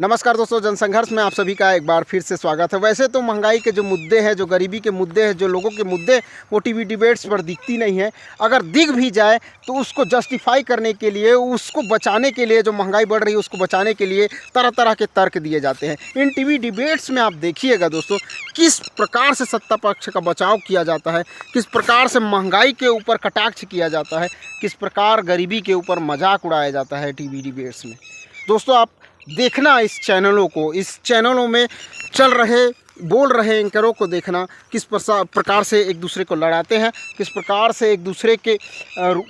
नमस्कार दोस्तों, जनसंघर्ष में आप सभी का एक बार फिर से स्वागत है। वैसे तो महंगाई के जो मुद्दे हैं, जो गरीबी के मुद्दे हैं, जो लोगों के मुद्दे, वो टीवी डिबेट्स पर दिखती नहीं है। अगर दिख भी जाए तो उसको जस्टिफाई करने के लिए, उसको बचाने के लिए, जो महंगाई बढ़ रही है उसको बचाने के लिए तरह तरह के तर्क दिए जाते हैं। इन टीवी डिबेट्स में आप देखिएगा दोस्तों, किस प्रकार से सत्ता पक्ष का बचाव किया जाता है, किस प्रकार से महंगाई के ऊपर कटाक्ष किया जाता है, किस प्रकार गरीबी के ऊपर मजाक उड़ाया जाता है टीवी डिबेट्स में। दोस्तों, आप देखना इस चैनलों को, इस चैनलों में चल रहे बोल रहे एंकरों को देखना, किस प्रकार से एक दूसरे को लड़ाते हैं, किस प्रकार से एक दूसरे के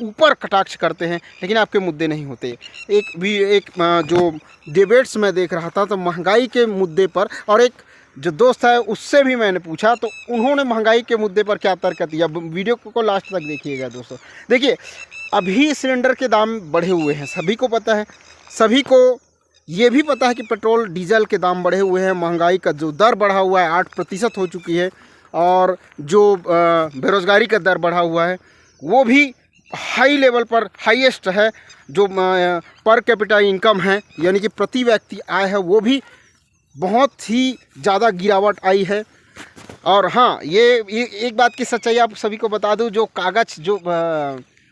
ऊपर कटाक्ष करते हैं, लेकिन आपके मुद्दे नहीं होते। एक जो डिबेट्स मैं देख रहा था तो महंगाई के मुद्दे पर, और एक जो दोस्त है उससे भी मैंने पूछा तो उन्होंने महंगाई के मुद्दे पर क्या तर्क दिया। वीडियो को लास्ट तक देखिएगा दोस्तों। देखिए, अभी सिलेंडर के दाम बढ़े हुए हैं, सभी को पता है। सभी को ये भी पता है कि पेट्रोल डीजल के दाम बढ़े हुए हैं, महंगाई का जो दर बढ़ा हुआ है 8% हो चुकी है, और जो बेरोज़गारी का दर बढ़ा हुआ है वो भी हाई लेवल पर हाईएस्ट है। जो पर कैपिटा इनकम है, यानी कि प्रति व्यक्ति आय है, वो भी बहुत ही ज़्यादा गिरावट आई है। और हाँ, ये एक बात की सच्चाई आप सभी को बता दूं, जो कागज़ जो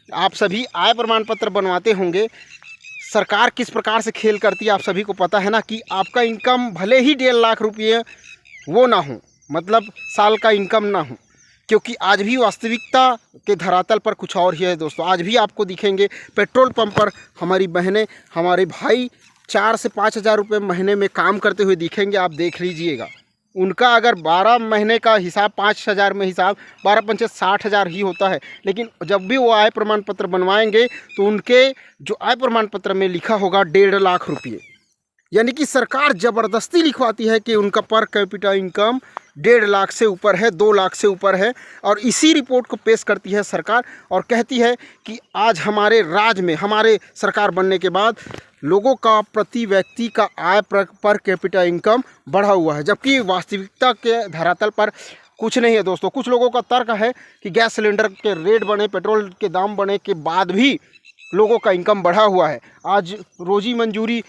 आप सभी आय प्रमाण पत्र बनवाते होंगे, सरकार किस प्रकार से खेल करती है आप सभी को पता है ना, कि आपका इनकम भले ही 1.5 लाख रुपये वो ना हो, मतलब साल का इनकम ना हो, क्योंकि आज भी वास्तविकता के धरातल पर कुछ और ही है दोस्तों। आज भी आपको दिखेंगे पेट्रोल पंप पर हमारी बहनें, हमारे भाई 4 से 5 हज़ार रुपये महीने में काम करते हुए दिखेंगे। आप देख लीजिएगा, उनका अगर 12 महीने का हिसाब 5,000 में हिसाब 12 पंचे 60,000 ही होता है। लेकिन जब भी वो आय प्रमाण पत्र बनवाएंगे तो उनके जो आय प्रमाण पत्र में लिखा होगा 1.5 लाख रुपये, यानी कि सरकार ज़बरदस्ती लिखवाती है कि उनका पर कैपिटा इनकम 1.5 लाख से ऊपर है, 2 लाख से ऊपर है। और इसी रिपोर्ट को पेश करती है सरकार और कहती है कि आज हमारे राज्य में, हमारे सरकार बनने के बाद लोगों का प्रति व्यक्ति का आय पर कैपिटा इनकम बढ़ा हुआ है, जबकि वास्तविकता के धरातल पर कुछ नहीं है दोस्तों। कुछ लोगों का तर्क है कि गैस सिलेंडर के रेट बढ़े, पेट्रोल के दाम बढ़ने के बाद भी लोगों का इनकम बढ़ा हुआ है। आज रोजी मंजूरी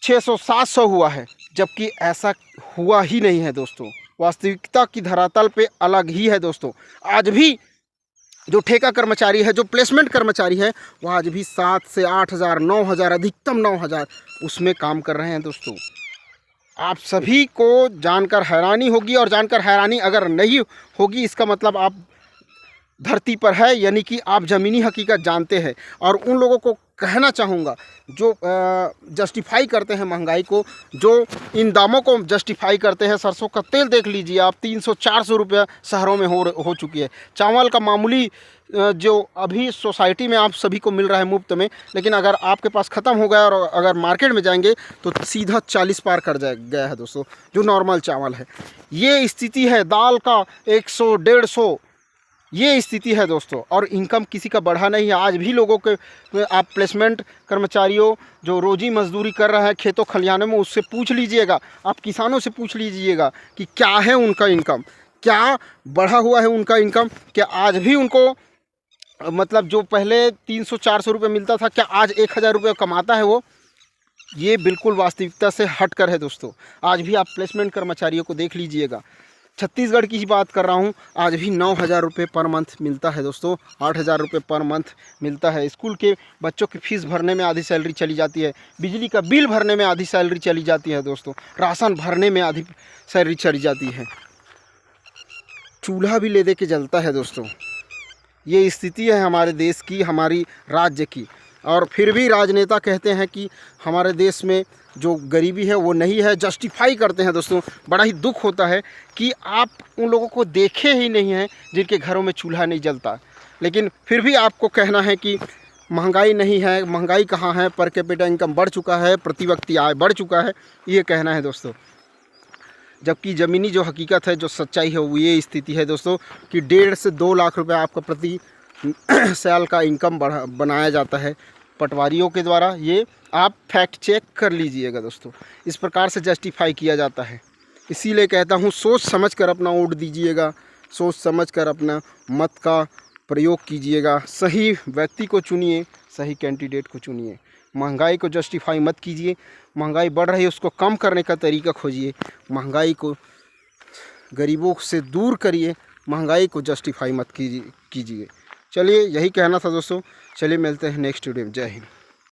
600-700 हुआ है, जबकि ऐसा हुआ ही नहीं है दोस्तों। वास्तविकता की धरातल पे अलग ही है दोस्तों। आज भी जो ठेका कर्मचारी है, जो प्लेसमेंट कर्मचारी है, वो आज भी 7 से 8 हज़ार, 9 हज़ार, अधिकतम 9 हज़ार उसमें काम कर रहे हैं दोस्तों। आप सभी को जानकर हैरानी होगी, और जानकर हैरानी अगर नहीं होगी इसका मतलब आप धरती पर है, यानी कि आप ज़मीनी हकीकत जानते हैं। और उन लोगों को कहना चाहूँगा जो जस्टिफाई करते हैं महंगाई को, जो इन दामों को जस्टिफाई करते हैं। सरसों का तेल देख लीजिए आप, 300-400 रुपये शहरों में हो चुकी है। चावल का मामूली जो अभी सोसाइटी में आप सभी को मिल रहा है मुफ्त में, लेकिन अगर आपके पास ख़त्म हो गया और अगर मार्केट में जाएंगे तो सीधा 40 पार कर गया है दोस्तों, जो नॉर्मल चावल है। ये स्थिति है। दाल का 100-150 ये स्थिति है दोस्तों, और इनकम किसी का बढ़ा नहीं है। आज भी लोगों के आप प्लेसमेंट कर्मचारियों जो रोजी मजदूरी कर रहे हैं खेतों खलिहानों में, उससे पूछ लीजिएगा, आप किसानों से पूछ लीजिएगा कि क्या है उनका इनकम, क्या बढ़ा हुआ है उनका इनकम, क्या आज भी उनको मतलब जो पहले 300-400 रुपये मिलता था, क्या आज 1,000 रुपये कमाता है वो? ये बिल्कुल वास्तविकता से हट कर है दोस्तों। आज भी आप प्लेसमेंट कर्मचारियों को देख लीजिएगा। छत्तीसगढ़ की ही बात कर रहा हूँ, आज भी 9,000 रुपये पर मंथ मिलता है दोस्तों, 8,000 रुपये पर मंथ मिलता है। स्कूल के बच्चों की फ़ीस भरने में आधी सैलरी चली जाती है, बिजली का बिल भरने में आधी सैलरी चली जाती है दोस्तों, राशन भरने में आधी सैलरी चली जाती है, चूल्हा भी ले दे के जलता है दोस्तों। ये स्थिति है हमारे देश की, हमारी राज्य की। और फिर भी राजनेता कहते हैं कि हमारे देश में जो गरीबी है वो नहीं है, जस्टिफाई करते हैं दोस्तों। बड़ा ही दुख होता है कि आप उन लोगों को देखे ही नहीं हैं जिनके घरों में चूल्हा नहीं जलता, लेकिन फिर भी आपको कहना है कि महंगाई नहीं है। महंगाई कहाँ है? पर कैपिटा इनकम बढ़ चुका है, प्रति व्यक्ति आय बढ़ चुका है, ये कहना है दोस्तों। जबकि ज़मीनी जो हकीकत है, जो सच्चाई है, वो ये स्थिति है दोस्तों कि 1.5 से 2 लाख रुपये आपका प्रति साल का इनकम बनाया जाता है पटवारियों के द्वारा। ये आप फैक्ट चेक कर लीजिएगा दोस्तों। इस प्रकार से जस्टिफाई किया जाता है। इसीलिए कहता हूँ, सोच समझ कर अपना वोट दीजिएगा, सोच समझ कर अपना मत का प्रयोग कीजिएगा। सही व्यक्ति को चुनिए, सही कैंडिडेट को चुनिए। महंगाई को जस्टिफाई मत कीजिए। महंगाई बढ़ रही है, उसको कम करने का तरीका खोजिए। महंगाई को गरीबों से दूर करिए, महंगाई को जस्टिफाई मत कीजिए। चलिए, यही कहना था दोस्तों। चलिए मिलते हैं नेक्स्ट वीडियो में। जय हिंद।